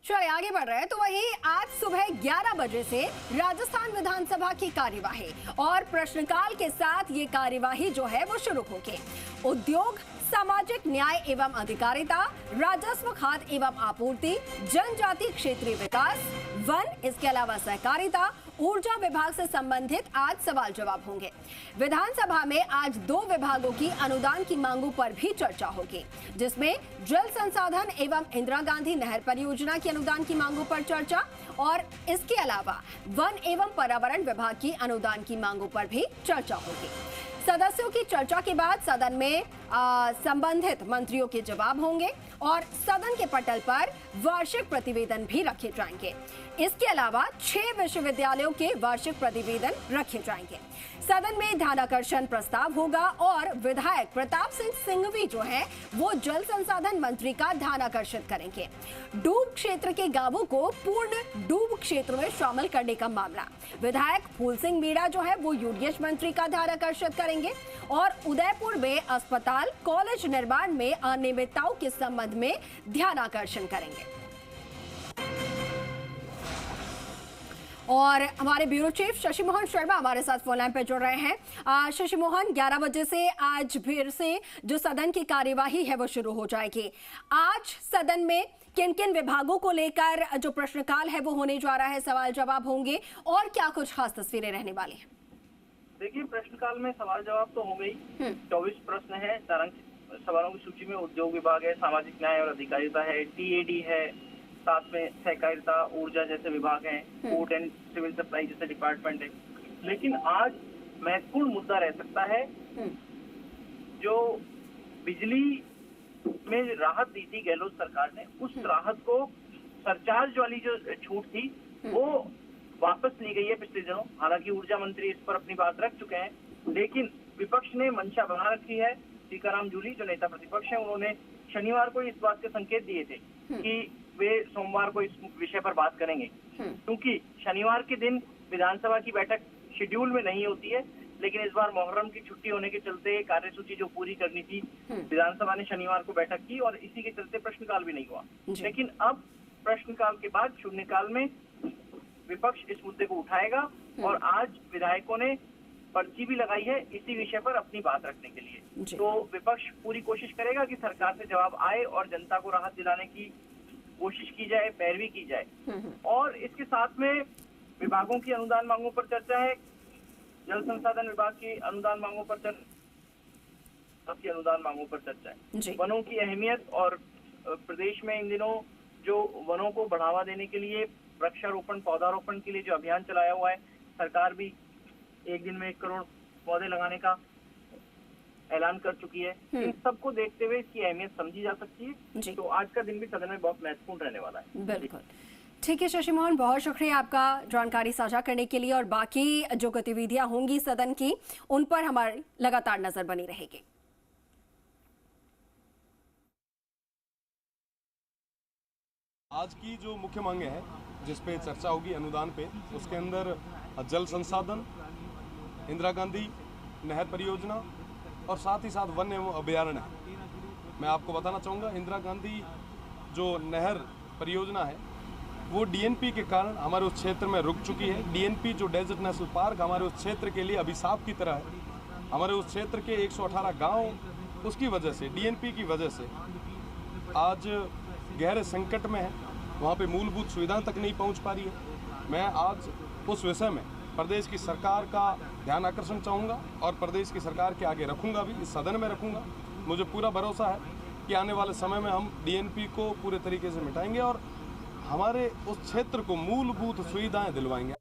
चलिए आगे बढ़ रहे हैं। तो वही आज सुबह 11 बजे से राजस्थान विधानसभा की कार्यवाही और प्रश्नकाल के साथ ये कार्यवाही जो है वो शुरू होगी। उद्योग, सामाजिक न्याय एवं अधिकारिता, राजस्व, खाद्य एवं आपूर्ति, जनजाति क्षेत्रीय विकास, वन, इसके अलावा सहकारिता, ऊर्जा विभाग से संबंधित आज सवाल जवाब होंगे। विधानसभा में आज 2 विभागों की अनुदान की मांगों पर भी चर्चा होगी, जिसमें जल संसाधन एवं इंदिरा गांधी नहर परियोजना की अनुदान की मांगों पर चर्चा और इसके अलावा वन एवं पर्यावरण विभाग की अनुदान की मांगों पर भी चर्चा होगी। सदस्यों की चर्चा के बाद सदन में संबंधित मंत्रियों के जवाब होंगे और सदन के पटल पर वार्षिक प्रतिवेदन भी रखे जाएंगे। इसके अलावा 6 विश्वविद्यालयों के वार्षिक प्रतिवेदन रखे जाएंगे। सदन में ध्यानाकर्षण प्रस्ताव होगा और विधायक प्रताप सिंह सिंघवी जो है वो जल संसाधन मंत्री का ध्यानाकर्षण करेंगे। डूब क्षेत्र के गांवों को पूर्ण डूब क्षेत्र में शामिल करने का मामला, विधायक फूल सिंह मीणा जो है वो यूडीएच मंत्री का ध्यानाकर्षण करेंगे और उदयपुर में अस्पताल, कॉलेज निर्माण में अनियमितताओं के संबंध में ध्यानाकर्षण करेंगे। और हमारे ब्यूरो चीफ शशि मोहन शर्मा हमारे साथ फोन लाइन पे जुड़ रहे हैं। शशि मोहन, 11 बजे से आज फिर से जो सदन की कार्यवाही है वो शुरू हो जाएगी। आज सदन में किन किन विभागों को लेकर जो प्रश्नकाल है वो होने जा रहा है, सवाल जवाब होंगे और क्या कुछ खास तस्वीरें रहने वाली हैं? देखिए, प्रश्नकाल में सवाल जवाब तो हो गई। 24 प्रश्न है। सवालों की सूची में उद्योग विभाग है, सामाजिक न्याय और अधिकारिता है, टीएडी है, साथ में सहकारिता, ऊर्जा जैसे विभाग हैं, पोर्ट एंड सिविल सप्लाई जैसे डिपार्टमेंट है। लेकिन आज महत्वपूर्ण मुद्दा रह सकता है, जो बिजली में राहत दी थी गहलोत सरकार ने, उस राहत को सरचार्ज वाली जो छूट थी वो वापस ली गई है पिछले दिनों। हालांकि ऊर्जा मंत्री इस पर अपनी बात रख चुके हैं, लेकिन विपक्ष ने मंशा बना रखी है। टीकाराम जूली जो नेता प्रतिपक्ष है, उन्होंने शनिवार को इस बात के संकेत दिए थे कि वे सोमवार को इस विषय पर बात करेंगे, क्योंकि शनिवार के दिन विधानसभा की बैठक शेड्यूल में नहीं होती है। लेकिन इस बार मुहर्रम की छुट्टी होने के चलते कार्यसूची जो पूरी करनी थी, विधानसभा ने शनिवार को बैठक की और इसी के चलते प्रश्नकाल भी नहीं हुआ। लेकिन अब प्रश्नकाल के बाद शून्यकाल में विपक्ष इस मुद्दे को उठाएगा और आज विधायकों ने पर्ची भी लगाई है इसी विषय पर अपनी बात रखने के लिए। तो विपक्ष पूरी कोशिश करेगा कि सरकार से जवाब आए और जनता को राहत दिलाने की कोशिश की जाए, पैरवी की जाए। और इसके साथ में विभागों की अनुदान मांगों पर चर्चा है। जल संसाधन विभाग की अनुदान मांगों पर चर्चा है। वनों की अहमियत और प्रदेश में इन दिनों जो वनों को बढ़ावा देने के लिए वृक्षारोपण, पौधारोपण के लिए जो अभियान चलाया हुआ है, सरकार भी एक दिन में 1 करोड़ पौधे लगाने का ऐलान कर चुकी है। इन सबको देखते हुए इसकी अहमियत समझी जा सकती है। तो आज का दिन भी सदन में बहुत महत्वपूर्ण रहने वाला है। बिल्कुल ठीक है शशि मोहन, बहुत शुक्रिया आपका जानकारी साझा करने के लिए और बाकी जो गतिविधियां होंगी सदन की उन पर हमारी लगातार नजर बनी रहेगी। आज की जो मुख्य मांगे हैं जिसपे चर्चा होगी अनुदान पे, उसके अंदर जल संसाधन, इंदिरा गांधी नहर परियोजना और साथ ही साथ वन एवं अभ्यारण्य है। मैं आपको बताना चाहूँगा, इंदिरा गांधी जो नहर परियोजना है वो डीएनपी के कारण हमारे उस क्षेत्र में रुक चुकी है। डीएनपी जो डेजर्ट नेशनल पार्क हमारे उस क्षेत्र के लिए अभिशाप की तरह है। हमारे उस क्षेत्र के 118 गाँव उसकी वजह से, डीएनपी की वजह से आज गहरे संकट में है। वहाँ पे मूलभूत सुविधाएं तक नहीं पहुँच पा रही है। मैं आज उस विषय में प्रदेश की सरकार का ध्यान आकर्षण चाहूँगा और प्रदेश की सरकार के आगे रखूँगा, भी इस सदन में रखूँगा। मुझे पूरा भरोसा है कि आने वाले समय में हम डीएनपी को पूरे तरीके से मिटाएंगे और हमारे उस क्षेत्र को मूलभूत सुविधाएं दिलवाएंगे।